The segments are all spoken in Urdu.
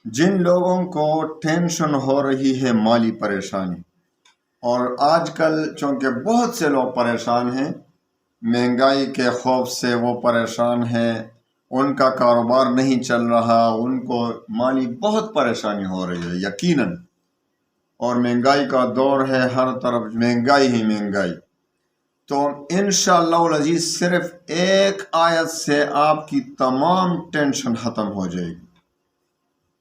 جن لوگوں کو ٹینشن ہو رہی ہے مالی پریشانی، اور آج کل چونکہ بہت سے لوگ پریشان ہیں، مہنگائی کے خوف سے وہ پریشان ہیں، ان کا کاروبار نہیں چل رہا، ان کو مالی بہت پریشانی ہو رہی ہے یقیناً، اور مہنگائی کا دور ہے، ہر طرف مہنگائی ہی مہنگائی۔ تو انشاءاللہ العزیز صرف ایک آیت سے آپ کی تمام ٹینشن ختم ہو جائے گی۔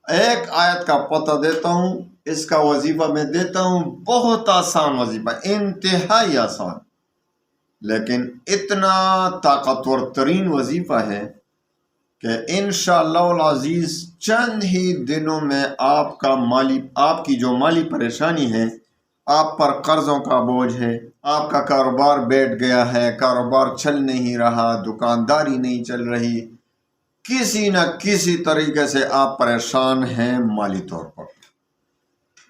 ایک آیت کا پتہ دیتا ہوں، اس کا وظیفہ میں دیتا ہوں، بہت آسان وظیفہ، انتہائی آسان، لیکن اتنا طاقتور ترین وظیفہ ہے کہ انشاءاللہ العزیز چند ہی دنوں میں آپ کی جو مالی پریشانی ہے، آپ پر قرضوں کا بوجھ ہے، آپ کا کاروبار بیٹھ گیا ہے، کاروبار چل نہیں رہا، دکانداری نہیں چل رہی، کسی نہ کسی طریقے سے آپ پریشان ہیں، مالی طور پر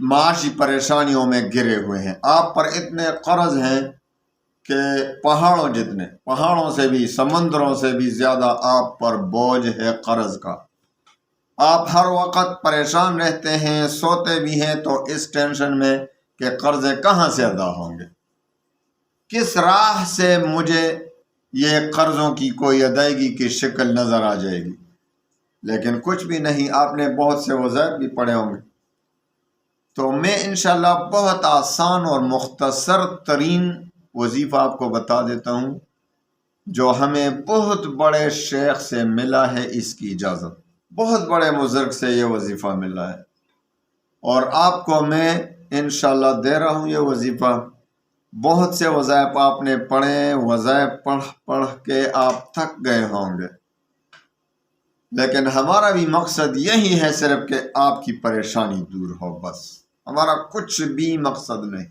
معاشی پریشانیوں میں گرے ہوئے ہیں، آپ پر اتنے قرض ہیں کہ پہاڑوں سے بھی، سمندروں سے بھی زیادہ آپ پر بوجھ ہے قرض کا۔ آپ ہر وقت پریشان رہتے ہیں، سوتے بھی ہیں تو اس ٹینشن میں کہ قرضے کہاں سے ادا ہوں گے، کس راہ سے مجھے یہ قرضوں کی کوئی ادائیگی کی شکل نظر آ جائے گی، لیکن کچھ بھی نہیں۔ آپ نے بہت سے وظائف بھی پڑھے ہوں گے، تو میں انشاءاللہ بہت آسان اور مختصر ترین وظیفہ آپ کو بتا دیتا ہوں، جو ہمیں بہت بڑے شیخ سے ملا ہے، اس کی اجازت، بہت بڑے بزرگ سے یہ وظیفہ ملا ہے، اور آپ کو میں انشاءاللہ دے رہا ہوں یہ وظیفہ۔ بہت سے وظائف آپ نے پڑھے، وظائف پڑھ کے آپ تھک گئے ہوں گے، لیکن ہمارا بھی مقصد یہی ہے صرف کہ آپ کی پریشانی دور ہو، بس ہمارا کچھ بھی مقصد نہیں۔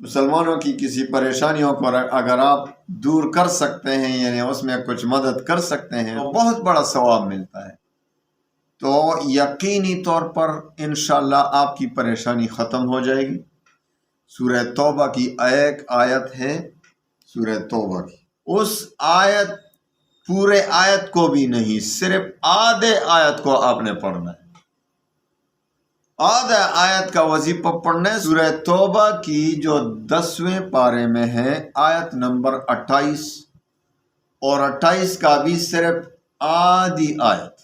مسلمانوں کی کسی پریشانیوں کو اگر آپ دور کر سکتے ہیں، یعنی اس میں کچھ مدد کر سکتے ہیں، تو بہت بڑا ثواب ملتا ہے۔ تو یقینی طور پر انشاءاللہ آپ کی پریشانی ختم ہو جائے گی۔ سورہ توبہ کی ایک آیت ہے، سورہ توبہ کی، اس پورے آیت کو بھی نہیں، صرف آدھے آیت کو آپ نے پڑھنا ہے، آدھا آیت کا وظیفہ پڑھنا ہے۔ سورہ توبہ کی جو 10ویں پارے میں ہے، آیت نمبر 28 اور 28 کا بھی صرف آدھی آیت،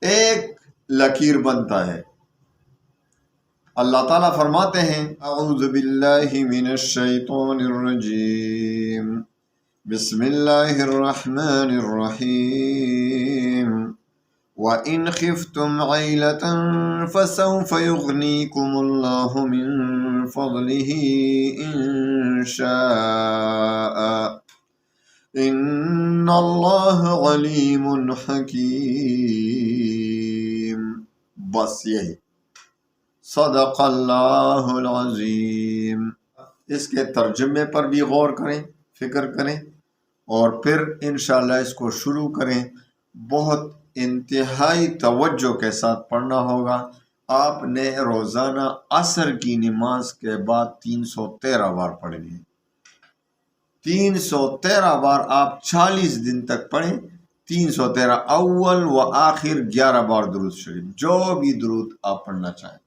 ایک لکیر بنتا ہے۔ اللہ تعالیٰ فرماتے ہیں، اعوذ باللہ من الشیطان الرجیم، بسم اللہ الرحمن الرحیم، وَإِنْ خِفْتُمْ عَيْلَةً فَسَوْفَ يُغْنِيكُمُ اللَّهُ مِنْ فَضْلِهِ إِنْ شَاءَ إِنَّ اللَّهَ عَلِيمٌ حَكِيمٌ۔ بس یہی، صدق اللہ العظیم۔ اس کے ترجمے پر بھی غور کریں، فکر کریں، اور پھر انشاءاللہ اس کو شروع کریں۔ بہت انتہائی توجہ کے ساتھ پڑھنا ہوگا۔ آپ نے روزانہ عصر کی نماز کے بعد 313 بار پڑھنی ہے، 313 بار آپ 40 دن تک پڑھیں۔ 313 اول و آخر 11 بار درود شریف، جو بھی درود آپ پڑھنا چاہیں،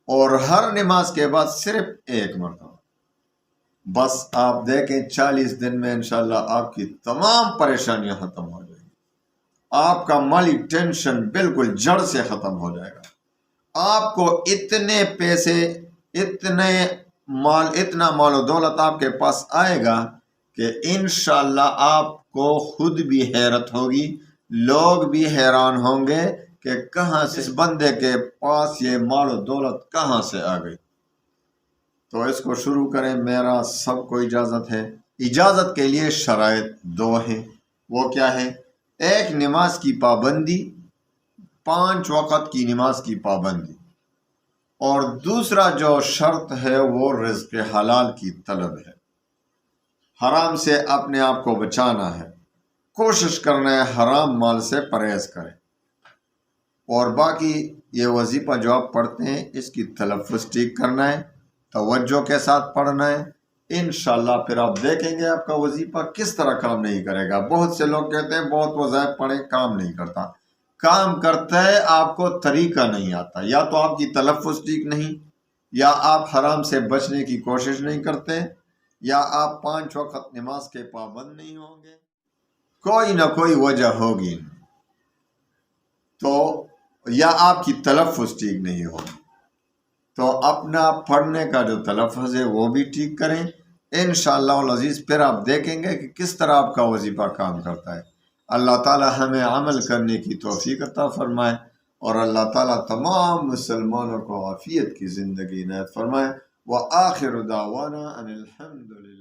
اور ہر نماز کے بعد صرف ایک مرتبہ۔ بس آپ دیکھیں 40 دن میں انشاءاللہ آپ کی تمام پریشانیاں ختم ہو جائیں گی، آپ کا مالی ٹینشن بالکل جڑ سے ختم ہو جائے گا۔ آپ کو اتنے پیسے، اتنا مال و دولت آپ کے پاس آئے گا کہ انشاءاللہ آپ کو خود بھی حیرت ہوگی، لوگ بھی حیران ہوں گے کہ کہاں سے اس بندے کے پاس یہ مال و دولت کہاں سے آ گئی۔ تو اس کو شروع کریں، میرا سب کو اجازت ہے۔ اجازت کے لیے شرائط 2 ہیں، وہ کیا ہے؟ ایک، نماز کی پابندی، 5 وقت کی نماز کی پابندی، اور دوسرا جو شرط ہے وہ رزق حلال کی طلب ہے، حرام سے اپنے آپ کو بچانا ہے، کوشش کرنا ہے حرام مال سے پرہیز کریں، اور باقی یہ وظیفہ جو آپ پڑھتے ہیں اس کی تلفظ ٹھیک کرنا ہے، توجہ کے ساتھ پڑھنا ہے۔ انشاءاللہ پھر آپ دیکھیں گے آپ کا وظیفہ کس طرح کام نہیں کرے گا۔ بہت سے لوگ کہتے ہیں بہت وظائف پڑھیں، کام نہیں کرتا۔ کام کرتا ہے آپ کو طریقہ نہیں آتا، یا تو آپ کی تلفظ ٹھیک نہیں، یا آپ حرام سے بچنے کی کوشش نہیں کرتے، یا آپ 5 وقت نماز کے پابند نہیں ہوں گے، کوئی نہ کوئی وجہ ہوگی، تو یا آپ کی تلفظ ٹھیک نہیں ہوگی، تو اپنا پڑھنے کا جو تلفظ ہے وہ بھی ٹھیک کریں انشاءاللہ العزیز، پھر آپ دیکھیں گے کہ کس طرح آپ کا وظیفہ کام کرتا ہے۔ اللہ تعالی ہمیں عمل کرنے کی توفیق عطا فرمائے، اور اللہ تعالی تمام مسلمانوں کو عافیت کی زندگی عنایت فرمائے۔ وآخر دعوانا ان الحمد للہ۔